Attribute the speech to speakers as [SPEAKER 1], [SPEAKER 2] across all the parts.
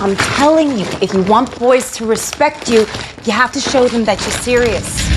[SPEAKER 1] I'm telling you, if you want boys to respect you, you have to show them that you're serious.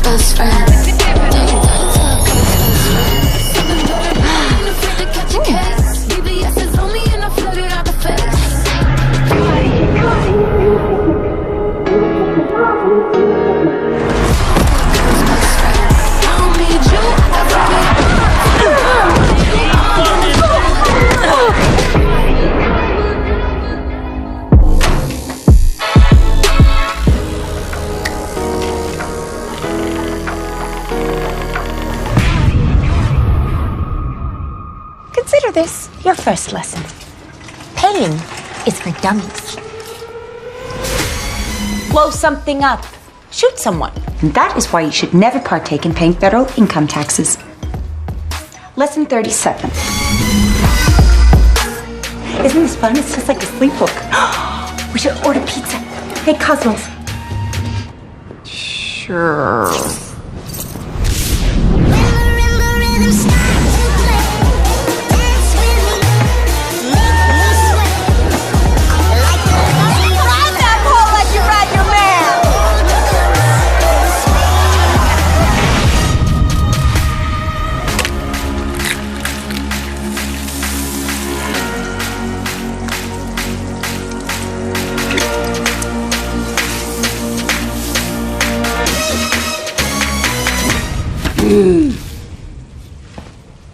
[SPEAKER 2] Best friend.
[SPEAKER 3] Consider this your first lesson. Pain is for dummies.
[SPEAKER 1] Blow something up. Shoot someone.
[SPEAKER 4] And that is why you should never partake in paying federal income taxes. Lesson 37. Isn't this fun? It's just like a sleepwalk. We should order pizza. Hey, Cosmos.
[SPEAKER 1] Sure.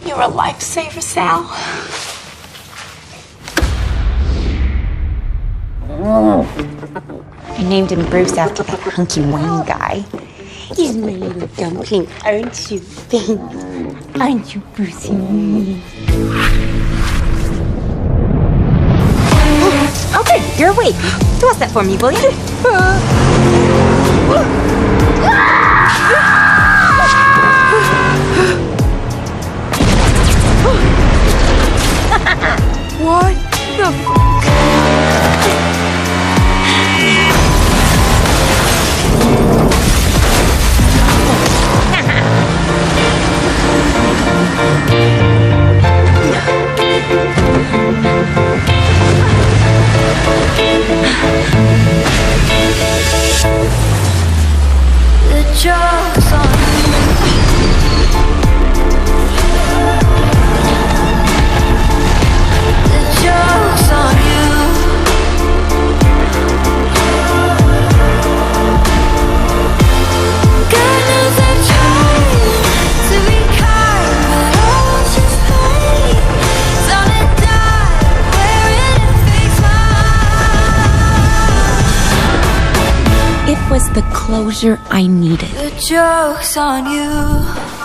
[SPEAKER 1] You're a lifesaver, Sal.
[SPEAKER 3] I named him Bruce after that hunky Wayne guy.
[SPEAKER 1] He's my little dumpling, aren't you, baby? Aren't you, Brucey?
[SPEAKER 3] Okay, you're awake. Toss that for me, will you?
[SPEAKER 1] What the
[SPEAKER 2] The joke's on
[SPEAKER 3] It was the closure I needed.
[SPEAKER 2] the joke's on you.